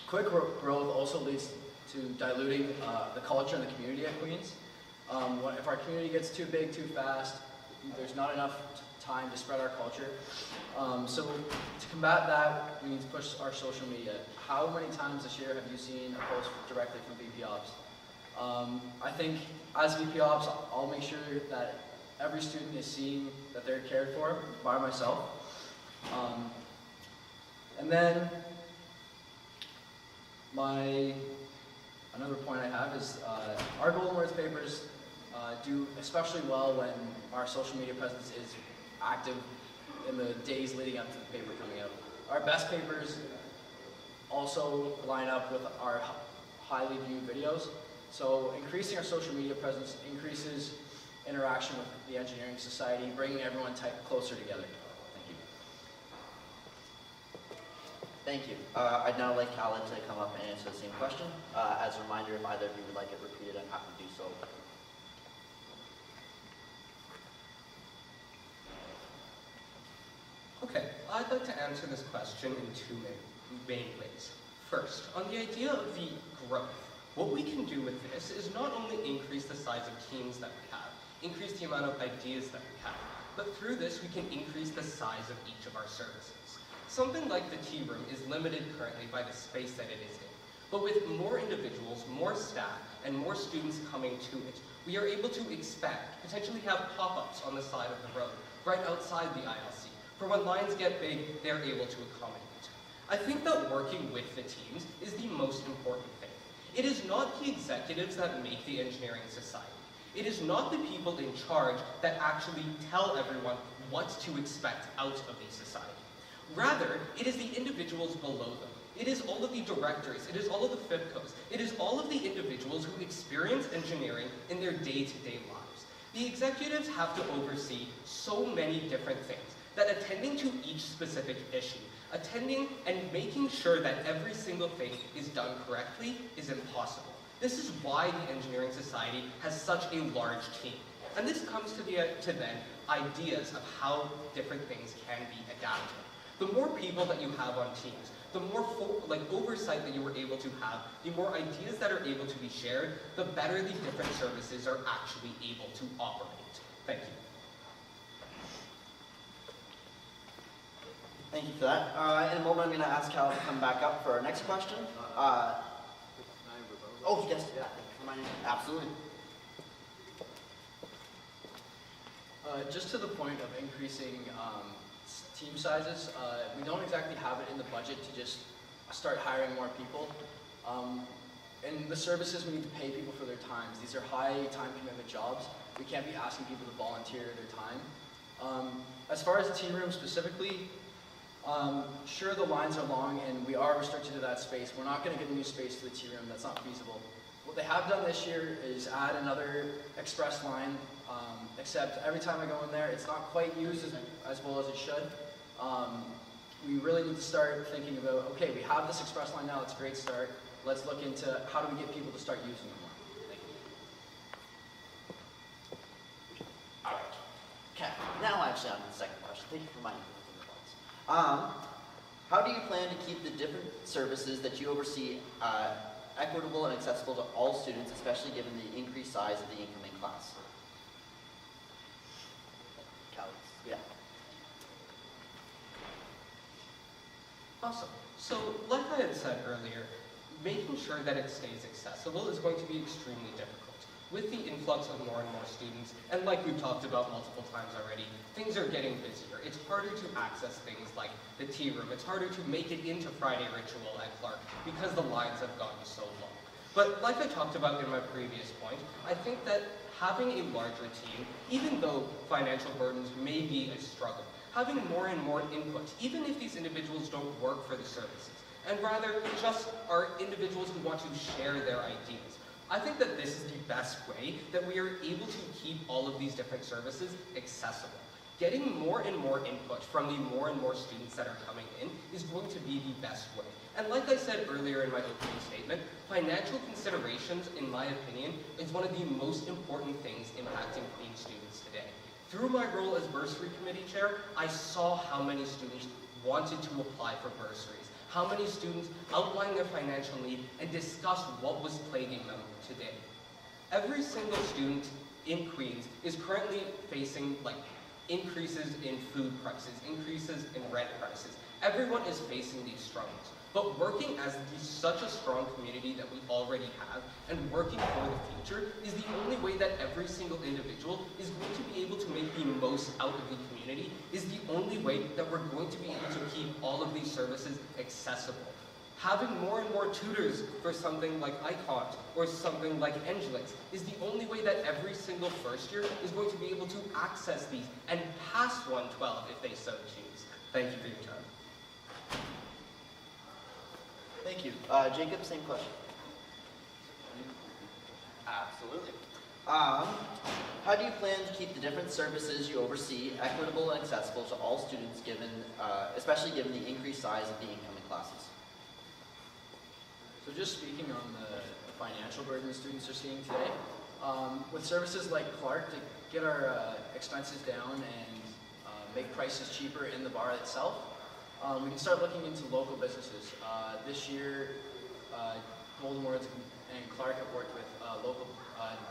Quick growth also leads to diluting the culture and the community at Queen's. If our community gets too big too fast, there's not enough time to spread our culture. So to combat that, we need to push our social media. How many times this year have you seen a post directly from VP Ops? I think as VP Ops, I'll make sure that every student is seeing that they're cared for by myself. And then another point I have is our Golden Words papers do especially well when our social media presence is active in the days leading up to the paper coming out. Our best papers also line up with our highly viewed videos. So increasing our social media presence increases interaction with the Engineering Society, bringing everyone closer together. Thank you. Thank you. I'd now like Callie to come up and answer the same question. As a reminder, if either of you would like it repeated, I'm happy to do so. Okay, I'd like to answer this question in two main ways. First, on the idea of the growth, what we can do with this is not only increase the size of teams that we have, increase the amount of ideas that we have, but through this we can increase the size of each of our services. Something like the tea room is limited currently by the space that it is in, but with more individuals, more staff, and more students coming to it, we are able to expand, potentially have pop-ups on the side of the road, right outside the ILC. For when lines get big, they're able to accommodate. I think that working with the teams is the most important thing. It is not the executives that make the Engineering Society. It is not the people in charge that actually tell everyone what to expect out of the society. Rather, it is the individuals below them. It is all of the directors, it is all of the FIPCOs, it is all of the individuals who experience engineering in their day-to-day lives. The executives have to oversee so many different things that attending to each specific issue, attending and making sure that every single thing is done correctly is impossible. This is why the Engineering Society has such a large team. And this comes to then ideas of how different things can be adapted. The more people that you have on teams, the more oversight that you are able to have, the more ideas that are able to be shared, the better the different services are actually able to operate. Thank you. Thank you for that. In a moment, I'm going to ask Callie to come back up for our next question. Oh, yes, yeah, absolutely. Just to the point of increasing team sizes, we don't exactly have it in the budget to just start hiring more people. In the services, we need to pay people for their times. These are high time commitment jobs. We can't be asking people to volunteer their time. As far as the tea room specifically, Sure, the lines are long and we are restricted to that space. We're not going to get a new space to the tea room. That's not feasible. What they have done this year is add another express line, except every time I go in there, it's not quite used as well as it should. We really need to start thinking about, okay, we have this express line now, it's a great start. Let's look into how do we get people to start using them more. Thank you. All right. Okay. Now actually on the second question. Thank you for reminding me of the results. How do you plan to keep the different services that you oversee equitable and accessible to all students, especially given the increased size of the incoming class? Yeah. Awesome. So, like I had said earlier, making sure that it stays accessible is going to be extremely difficult. With the influx of more and more students, and like we've talked about multiple times already, things are getting busier. It's harder to access things like the tea room. It's harder to make it into Friday Ritual at Clark because the lines have gotten so long. But like I talked about in my previous point, I think that having a larger team, even though financial burdens may be a struggle, having more and more input, even if these individuals don't work for the services, and rather just are individuals who want to share their ideas. I think that this is the best way that we are able to keep all of these different services accessible. Getting more and more input from the more and more students that are coming in is going to be the best way. And like I said earlier in my opening statement, financial considerations, in my opinion, is one of the most important things impacting Queen's students today. Through my role as bursary committee chair, I saw how many students wanted to apply for bursaries, how many students outlined their financial need and discussed what was plaguing them today. Every single student in Queens is currently facing increases in food prices, increases in rent prices. Everyone is facing these struggles. But working as such a strong community that we already have and working for the future is the only way that every single individual is going to be able to make the most out of the community, is the only way that we're going to be able to keep all of these services accessible. Having more and more tutors for something like ICONT or something like NGLIX is the only way that every single first year is going to be able to access these and pass 112 if they so choose. Thank you for your time. Thank you. Jacob, same question. Absolutely. How do you plan to keep the different services you oversee equitable and accessible to all students, given, especially given the increased size of the incoming classes? So just speaking on the financial burden the students are seeing today, with services like Clark to get our expenses down and make prices cheaper in the bar itself, we can start looking into local businesses. This year, Golden Words and Clark have worked with a local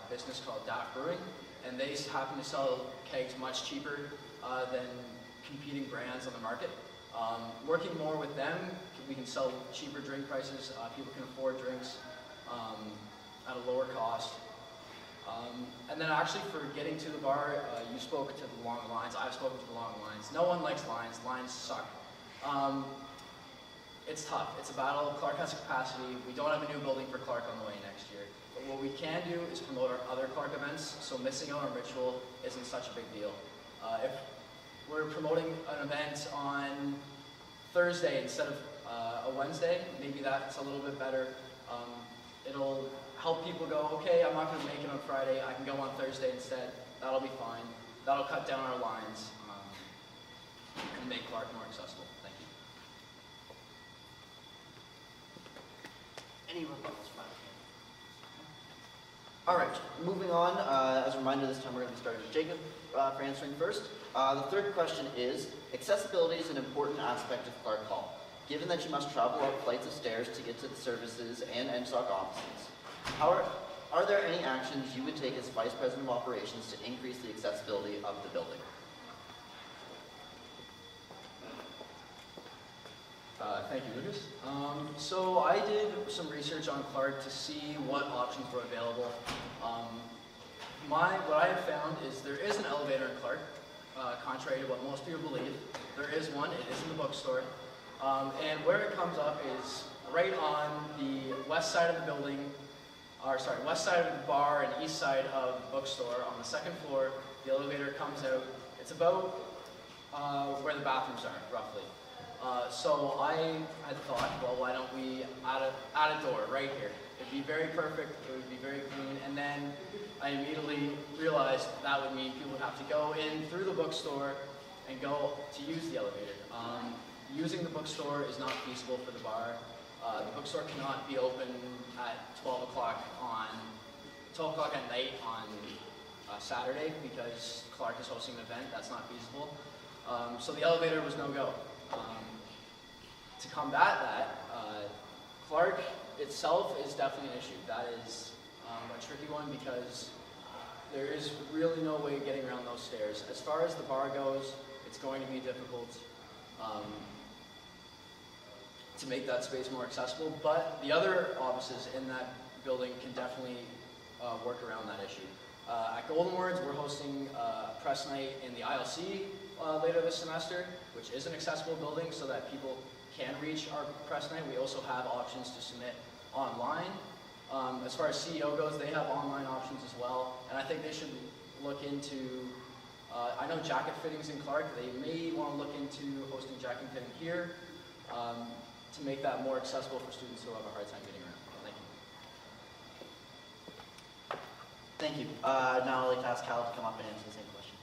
business called Daft Brewing, and they happen to sell kegs much cheaper than competing brands on the market. Working more with them, we can sell cheaper drink prices. People can afford drinks at a lower cost. And then actually for getting to the bar, you spoke to the long lines. I've spoken to the long lines. No one likes lines. Lines suck. It's tough. It's a battle. Clark has capacity. We don't have a new building for Clark on the way next year. But what we can do is promote our other Clark events, so missing out on Ritual isn't such a big deal. If we're promoting an event on Thursday instead of a Wednesday, maybe that's a little bit better. It'll help people go, okay, I'm not going to make it on Friday, I can go on Thursday instead. That'll be fine. That'll cut down our lines and make Clark more accessible. Thank you. Any rebuttals from All right, moving on. As a reminder, this time we're going to be starting with Jacob for answering first. The third question is, accessibility is an important aspect of Clark Hall. Given that you must travel up flights of stairs to get to the services and NSOC offices, are there any actions you would take as Vice President of Operations to increase the accessibility of the building? Thank you, Lucas. So I did some research on Clark to see what options were available. What I have found is there is an elevator in Clark, contrary to what most people believe. There is one. It is in the bookstore. And where it comes up is right on the west side of the building, west side of the bar and east side of the bookstore. On the second floor, the elevator comes out. It's about where the bathrooms are, roughly. So I had thought, well, why don't we add a door right here? It'd be very perfect, it would be very clean, and then I immediately realized that would mean people would have to go in through the bookstore and go to use the elevator. Using the bookstore is not feasible for the bar. The bookstore cannot be open at 12 o'clock at night on Saturday because Clark is hosting an event. That's not feasible. So the elevator was no go. To combat that, Clark itself is definitely an issue. That is a tricky one because there is really no way of getting around those stairs. As far as the bar goes, it's going to be difficult to make that space more accessible, but the other offices in that building can definitely work around that issue. At Golden Words, we're hosting a press night in the ILC later this semester, which is an accessible building so that people can reach our press night. We also have options to submit online. As far as CEO goes, they have online options as well, and I think they should look into, I know jacket fittings in Clark, they may want to look into hosting jacket fitting here to make that more accessible for students who have a hard time getting around. Thank you. Thank you. Now I'd like to ask Cal to come up and answer the same question.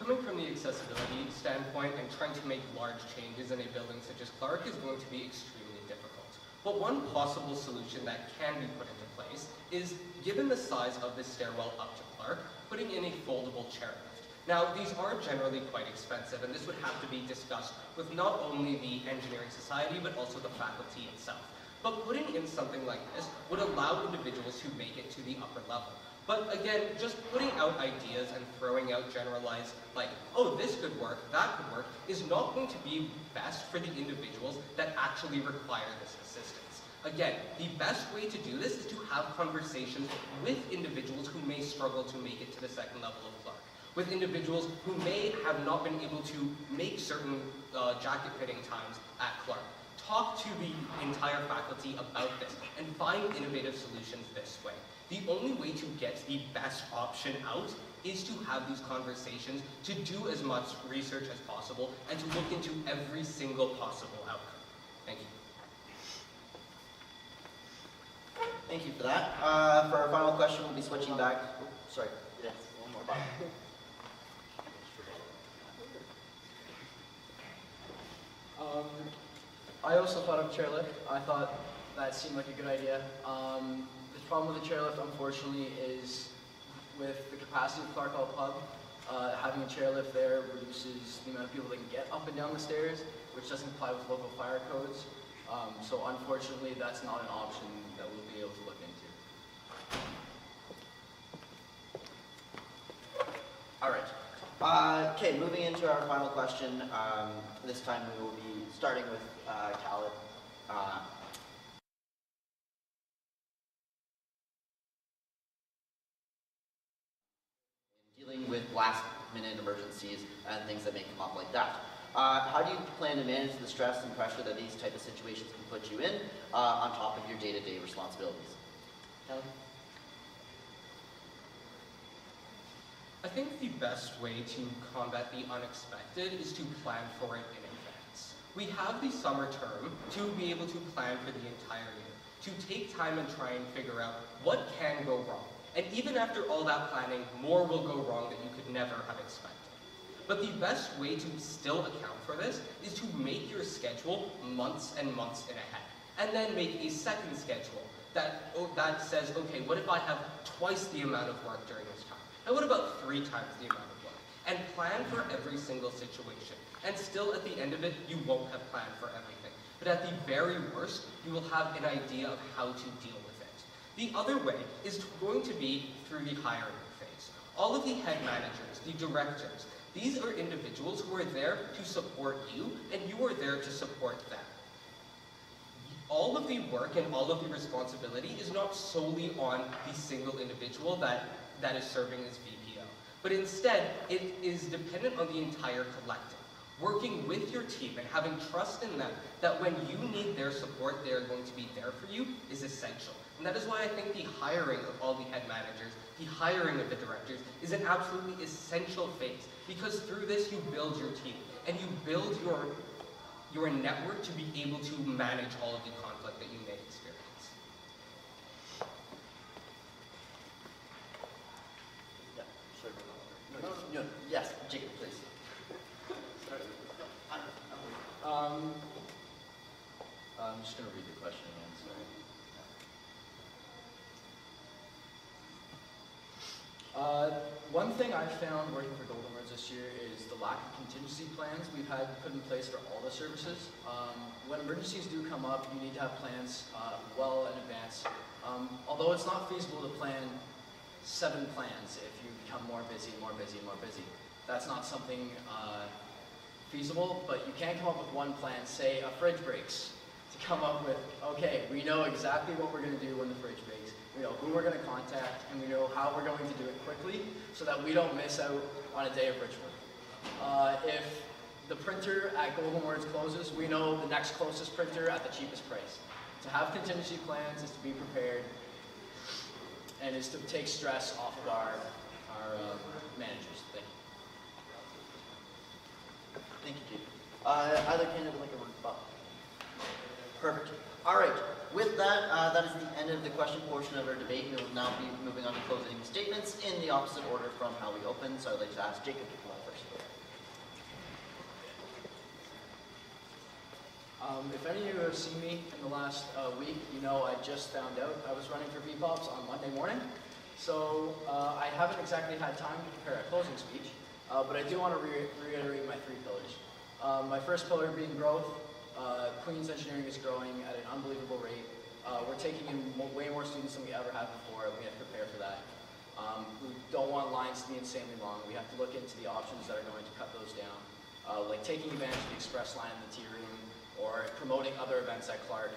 Coming from the accessibility standpoint and trying to make large changes in a building such as Clark is going to be extremely difficult. But one possible solution that can be put into place is, given the size of the stairwell up to Clark, putting in a foldable chairlift. Now, these are generally quite expensive, and this would have to be discussed with not only the Engineering Society, but also the faculty itself. But putting in something like this would allow individuals who make it to the upper level. But again, just putting out ideas and throwing out generalized, like, oh, this could work, that could work, is not going to be best for the individuals that actually require this assistance. Again, the best way to do this is to have conversations with individuals who may struggle to make it to the second level of Clark, with individuals who may have not been able to make certain jacket fitting times at Clark. Talk to the entire faculty about this and find innovative solutions this way. The only way to get the best option out is to have these conversations, to do as much research as possible, and to look into every single possible outcome. Thank you. Thank you for that. For our final question, we'll be switching back. Oh, sorry, yes, one more button. I also thought of chairlift. I thought that seemed like a good idea. The problem with the chairlift, unfortunately, is with the capacity of Clark Hall Pub, having a chairlift there reduces the amount of people that can get up and down the stairs, which doesn't comply with local fire codes. So unfortunately, that's not an option that we'll be able to look into. All right. Okay, moving into our final question. This time we will be starting with Khaled. Dealing with last-minute emergencies and things that may come up like that. How do you plan to manage the stress and pressure that these type of situations can put you in on top of your day-to-day responsibilities? Khaled? I think the best way to combat the unexpected is to plan for it in advance. We have the summer term to be able to plan for the entire year, to take time and try and figure out what can go wrong. And even after all that planning, more will go wrong that you could never have expected. But the best way to still account for this is to make your schedule months and months in ahead, and then make a second schedule that says, okay, what if I have twice the amount of work during this time? And what about 3 times the amount of work? And plan for every single situation. And still, at the end of it, you won't have planned for everything. But at the very worst, you will have an idea of how to deal with it. The other way is going to be through the hiring phase. All of the head managers, the directors, these are individuals who are there to support you, and you are there to support them. All of the work and all of the responsibility is not solely on the single individual that is serving as VPO, but instead it is dependent on the entire collective. Working with your team and having trust in them that when you need their support, they are going to be there for you is essential. And that is why I think the hiring of all the head managers, the hiring of the directors, is an absolutely essential phase. Because through this, you build your team, and you build your network to be able to manage all of the conflict that you may experience. Yeah, sure. No, yes, Jacob, please. I'm just going to read the question again, sorry. One thing I found working for Golden Words this year is the lack of contingency plans we've had put in place for all the services. When emergencies do come up, you need to have plans well in advance. Although it's not feasible to plan 7 plans if you become more busy. That's not something feasible, but you can come up with one plan, say a fridge breaks, to come up with, okay, we know exactly what we're going to do when the fridge breaks, we know who we're going to contact, and we know how we're going to do it quickly so that we don't miss out on a day of ritual. If the printer at Golden Words closes, we know the next closest printer at the cheapest price. To have contingency plans is to be prepared and is to take stress off of our managers. Thank you. Thank you, Jacob. Either candidate would like a rebuttal? Perfect. All right. With that, that is the end of the question portion of our debate. We will now be moving on to closing statements in the opposite order from how we opened. So I'd like to ask Jacob to come up first. If any of you have seen me in the last week, you know I just found out I was running for VPOPs on Monday morning. So I haven't exactly had time to prepare a closing speech, but I do want to reiterate my 3 pillars. My first pillar being growth. Queen's Engineering is growing at an unbelievable rate. We're taking in way more students than we ever have before, and we have to prepare for that. We don't want lines to be insanely long. We have to look into the options that are going to cut those down, like taking advantage of the express line in the T room, or promoting other events at Clark.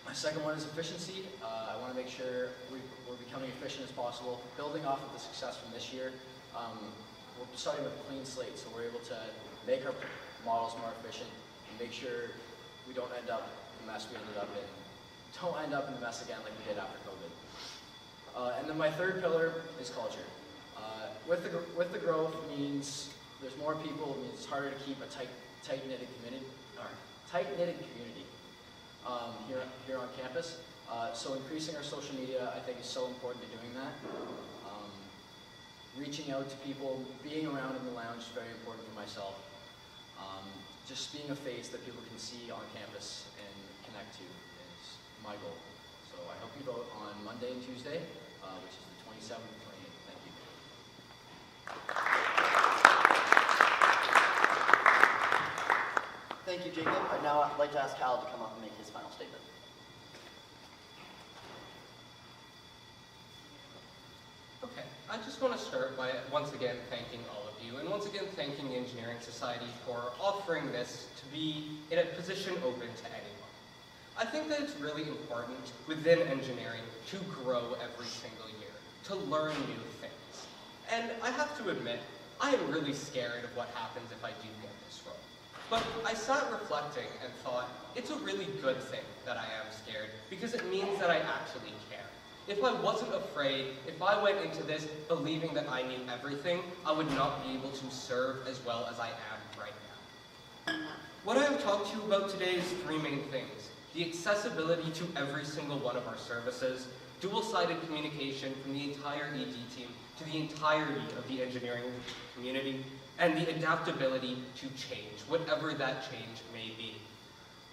My second one is efficiency. I want to make sure we're becoming efficient as possible. Building off of the success from this year, we're starting with a clean slate, so we're able to make our models more efficient and make sure we don't end up in the mess we ended up in. Don't end up in the mess again like we did after COVID. And then my third pillar is culture. With the growth means there's more people, it means it's harder to keep a tight-knitted community here on campus. So increasing our social media, I think, is so important to doing that. Reaching out to people, being around in the lounge is very important for myself. Just being a face that people can see on campus and connect to is my goal. So I hope you vote on Monday and Tuesday, which is the 27th and 28th. Thank you. Thank you, Jacob. I'd now like to ask Cal to come up and make his final statement. Okay, I just want to start by once again thanking all of you, and once again thanking the Engineering Society for offering this to be in a position open to anyone. I think that it's really important within engineering to grow every single year, to learn new things. And I have to admit, I am really scared of what happens if I do get this role. But I sat reflecting and thought, it's a really good thing that I am scared, because it means that I actually care. If I wasn't afraid, if I went into this believing that I knew everything, I would not be able to serve as well as I am right now. What I have talked to you about today is 3 main things: the accessibility to every single one of our services, dual-sided communication from the entire ED team to the entirety of the engineering community, and the adaptability to change, whatever that change may be.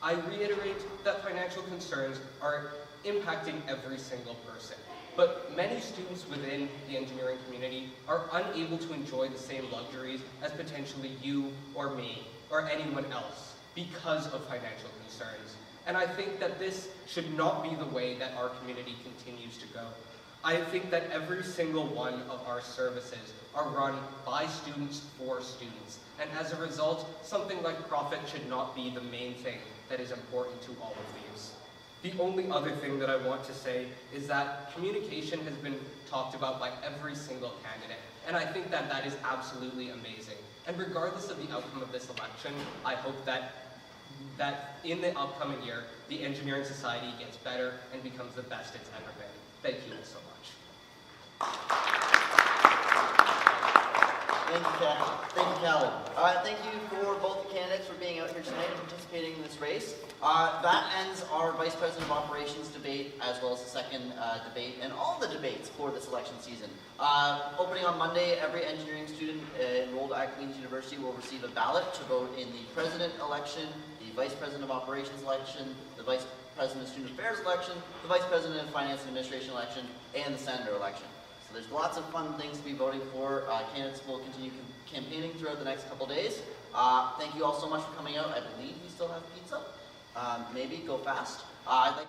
I reiterate that financial concerns are impacting every single person, but many students within the engineering community are unable to enjoy the same luxuries as potentially you or me or anyone else because of financial concerns. And I think that this should not be the way that our community continues to go. I think that every single one of our services are run by students for students, and as a result, something like profit should not be the main thing that is important to all of these. The only other thing that I want to say is that communication has been talked about by every single candidate, and I think that that is absolutely amazing. And regardless of the outcome of this election, I hope that that in the upcoming year, the Engineering Society gets better and becomes the best it's ever been. Thank you all so much. Thank you, Callan. Thank you for both the candidates for being out here tonight and participating in this race. That ends our Vice President of Operations debate, as well as the second debate, and all the debates for this election season. Opening on Monday, every engineering student enrolled at Queen's University will receive a ballot to vote in the President election, the Vice President of Operations election, the Vice President of Student Affairs election, the Vice President of Finance and Administration election, and the Senator election. So there's lots of fun things to be voting for. Candidates will continue campaigning throughout the next couple days. Thank you all so much for coming out. I believe we still have pizza. Maybe go fast. I'd like